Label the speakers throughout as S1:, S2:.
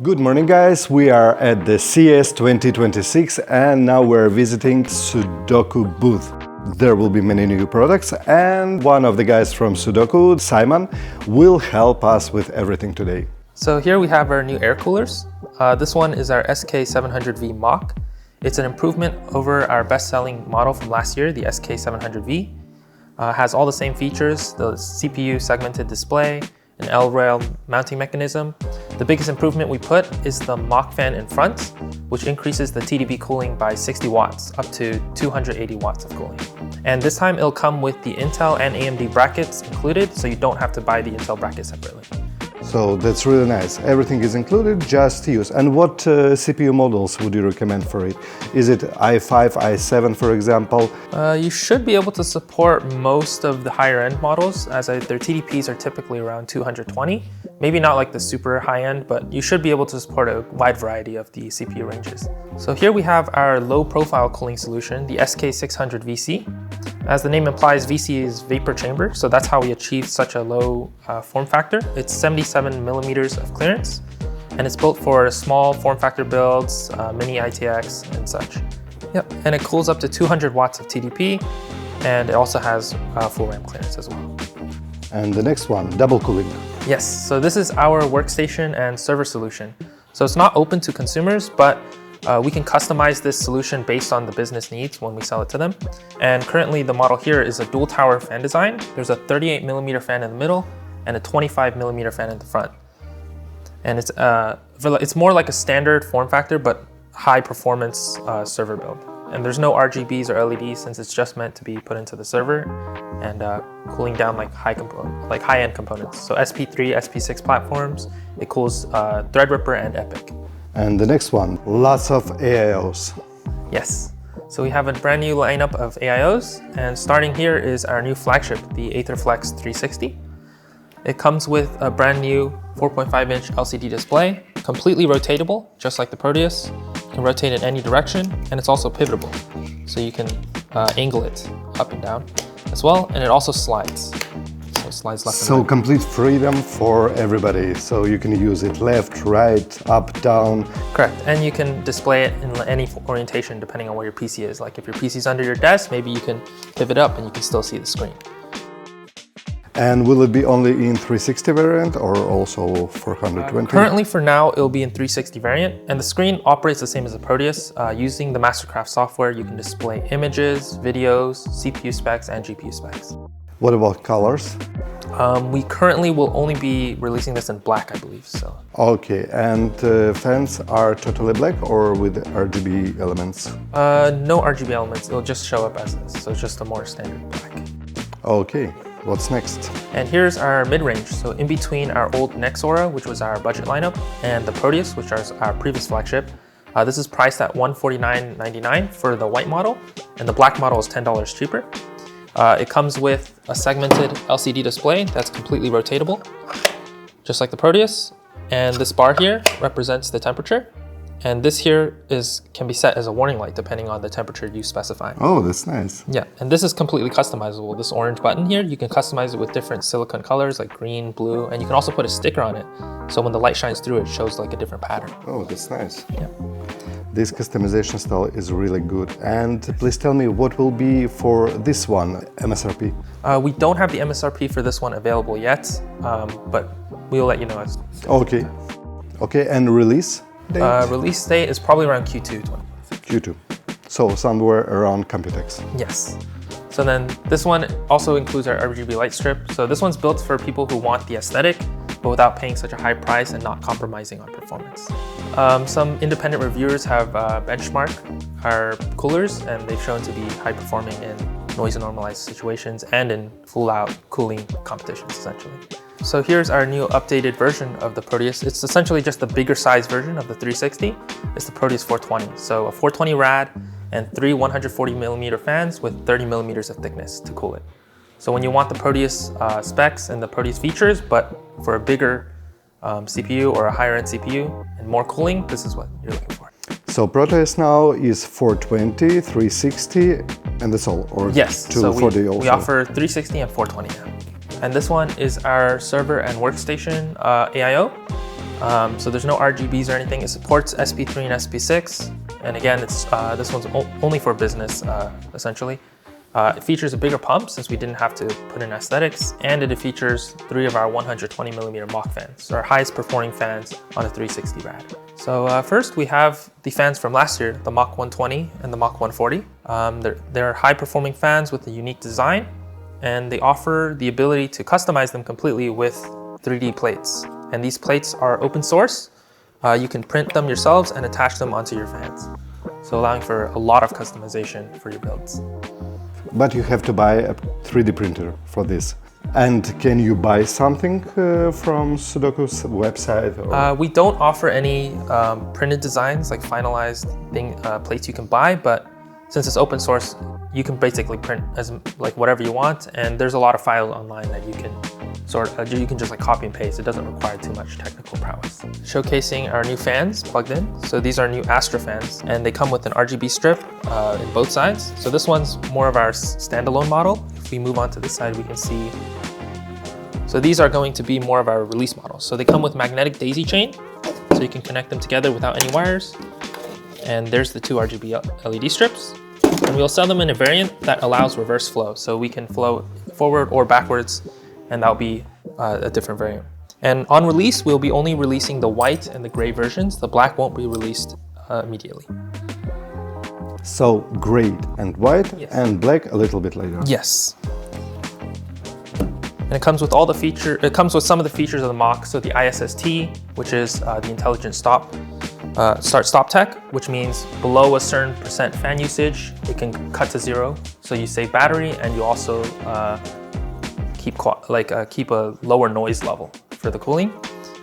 S1: Good morning guys, we are at the CES 2026 and now we're visiting Sudokoo booth. There will be many new products and one of the guys from Sudokoo, Simon, will help us with everything today.
S2: So here we have our new air coolers. This one is our SK600 V MACH. It's an improvement over our best-selling model from last year, the SK720 V. Has all the same features, the CPU segmented display, an L-rail mounting mechanism. The biggest improvement we put is the MACH fan in front, which increases the TDP cooling by 60 watts, up to 280 watts of cooling. And this time it'll come with the Intel and AMD brackets included, so you don't have to buy the Intel bracket separately.
S1: So that's really nice. Everything is included, just use. And what CPU models would you recommend for it? Is it i5, i7, for example?
S2: You should be able to support most of the higher end models, as their TDPs are typically around 220. Maybe not like the super high end, but you should be able to support a wide variety of the CPU ranges. So here we have our low profile cooling solution, the SK600 VC. As the name implies, VC is vapor chamber, so that's how we achieve such a low form factor. It's 77 millimeters of clearance, and it's built for small form factor builds, mini ITX and such. Yep, and it cools up to 200 watts of TDP, and it also has full RAM clearance as well.
S1: And the next one, double cooling.
S2: Yes, so this is our workstation and server solution. So it's not open to consumers, but we can customize this solution based on the business needs when we sell it to them. And currently the model here is a dual tower fan design. There's a 38 millimeter fan in the middle and a 25 millimeter fan in the front. And it's more like a standard form factor, but high performance server build. And there's no RGBs or LEDs since it's just meant to be put into the server and cooling down like high-end components. So SP3, SP6 platforms, it cools Threadripper and Epic.
S1: And the next one, lots of AIOs.
S2: Yes, so we have a brand new lineup of AIOs, and starting here is our new flagship, the AETHERFLEX 360. It comes with a brand new 4.5-inch LCD display, completely rotatable, just like the Proteus. You can rotate in any direction, and it's also pivotable, so you can angle it up and down as well, and it also slides. So it slides left and right.
S1: So complete freedom for everybody. So you can use it left, right, up, down.
S2: Correct, and you can display it in any orientation depending on where your PC is. Like if your PC is under your desk, maybe you can pivot up and you can still see the screen.
S1: And will it be only in 360 variant or also 420?
S2: Currently for now, it'll be in 360 variant, and the screen operates the same as the Proteus. Using the Mastercraft software, you can display images, videos, CPU specs, and GPU specs.
S1: What about colors?
S2: We currently will only be releasing this in black, I believe. So.
S1: Okay, and fans are totally black or with RGB elements?
S2: No RGB elements, it'll just show up as this, so it's just a more standard black.
S1: Okay, what's next?
S2: And here's our mid-range, so in between our old Nexora, which was our budget lineup, and the Proteus, which is our previous flagship. This is priced at $149.99 for the white model, and the black model is $10 cheaper. It comes with a segmented LCD display that's completely rotatable, just like the Proteus. And this bar here represents the temperature. And this here can be set as a warning light depending on the temperature you specify.
S1: Oh, that's nice.
S2: Yeah, and this is completely customizable. This orange button here, you can customize it with different silicone colors like green, blue, and you can also put a sticker on it. So when the light shines through, it shows like a different pattern.
S1: Oh, that's nice.
S2: Yeah.
S1: This customization style is really good. And please tell me what will be for this one, MSRP?
S2: We don't have the MSRP for this one available yet, but we'll let you know as.
S1: Okay. Okay, and release date?
S2: Release date is probably around Q2 2026.
S1: Q2. So somewhere around Computex.
S2: Yes. So then this one also includes our RGB light strip. So this one's built for people who want the aesthetic, but without paying such a high price and not compromising on performance. Some independent reviewers have benchmarked our coolers, and they've shown to be high performing in noise normalized situations and in full out cooling competitions essentially. So here's our new updated version of the Proteus. It's essentially just a bigger size version of the 360. It's the Proteus 420. So a 420 rad and 3 140 millimeter fans with 30 millimeters of thickness to cool it. So when you want the Proteus specs and the Proteus features, but for a bigger CPU or a higher end CPU and more cooling, this is what you're looking for.
S1: So Proteus now is 420, 360, and that's all? Or
S2: yes, so we offer 360 and 420 now. And this one is our server and workstation AIO. So there's no RGBs or anything. It supports SP3 and SP6. And again, it's this one's only for business, essentially. It features a bigger pump since we didn't have to put in aesthetics, and it features 3 of our 120mm Mach fans, so our highest performing fans on a 360 rad. So first we have the fans from last year, the Mach 120 and the Mach 140. They're high performing fans with a unique design, and they offer the ability to customize them completely with 3D plates. And these plates are open source. You can print them yourselves and attach them onto your fans, so allowing for a lot of customization for your builds.
S1: But you have to buy a 3D printer for this. And can you buy something from Sudokoo's website? Or?
S2: We don't offer any printed designs, like finalized plates you can buy, but since it's open source, you can basically print like whatever you want, and there's a lot of files online that you can you can just like copy and paste. It doesn't require too much technical prowess. Showcasing our new fans plugged in. So these are new ASTRA fans, and they come with an RGB strip in both sides. So this one's more of our standalone model. If we move on to this side, we can see. So these are going to be more of our release models. So they come with magnetic daisy chain, so you can connect them together without any wires. And there's the 2 RGB LED strips. And we'll sell them in a variant that allows reverse flow. So we can flow forward or backwards, and that'll be a different variant. And on release, we'll be only releasing the white and the gray versions. The black won't be released immediately.
S1: So gray and white, yes, and black a little bit later.
S2: Yes. And it comes with all the it comes with some of the features of the Mach. So the ISST, which is the intelligent start-stop tech, which means below a certain % fan usage, it can cut to 0. So you save battery, and you also keep a lower noise level for the cooling.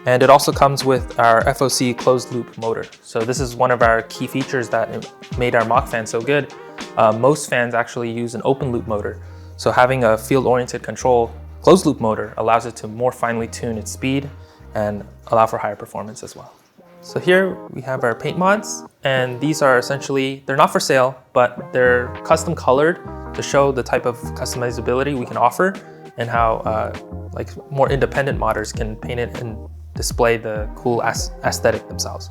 S2: And it also comes with our FOC closed loop motor. So this is one of our key features that made our Mach fan so good. Most fans actually use an open loop motor. So having a field-oriented control closed loop motor allows it to more finely tune its speed and allow for higher performance as well. So here we have our paint mods, and these are essentially, they're not for sale, but they're custom colored to show the type of customizability we can offer and how like more independent modders can paint it and display the cool aesthetic themselves.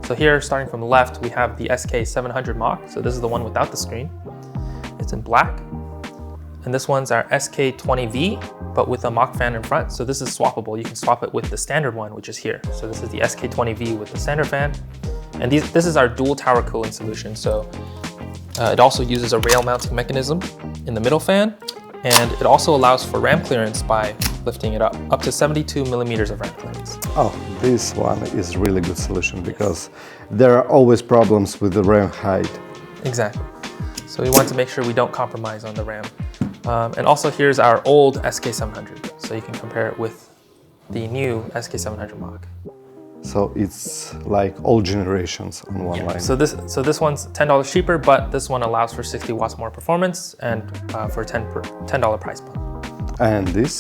S2: So here, starting from the left, we have the SK700 Mach. So this is the one without the screen. It's in black. And this one's our SK20V, but with a Mach fan in front. So this is swappable. You can swap it with the standard one, which is here. So this is the SK20V with the standard fan. And this is our dual tower cooling solution. So it also uses a rail mounting mechanism in the middle fan. And it also allows for ram clearance by lifting it up to 72 millimeters of ram clearance.
S1: Oh, this one is really good solution because there are always problems with the ram height.
S2: Exactly. So we want to make sure we don't compromise on the ram. And also here's our old SK700. So you can compare it with the new SK700 Mach.
S1: So it's like all generations on one line.
S2: So this one's $10 cheaper, but this one allows for 60 watts more performance and for $10 price point.
S1: And this?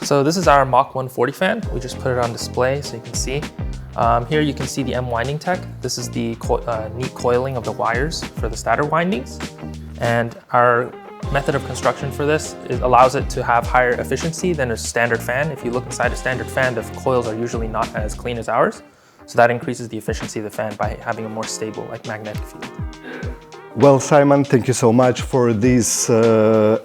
S2: So this is our Mach 140 fan. We just put it on display so you can see. Here you can see the M winding tech. This is the neat coiling of the wires for the stator windings. And our method of construction for this allows it to have higher efficiency than a standard fan. If you look inside a standard fan, the coils are usually not as clean as ours. So that increases the efficiency of the fan by having a more stable, like magnetic field.
S1: Well, Simon, thank you so much for this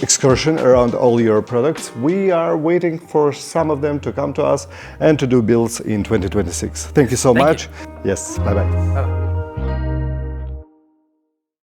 S1: excursion around all your products. We are waiting for some of them to come to us and to do builds in 2026. Thank you so much. Yes, bye-bye.
S2: Bye-bye.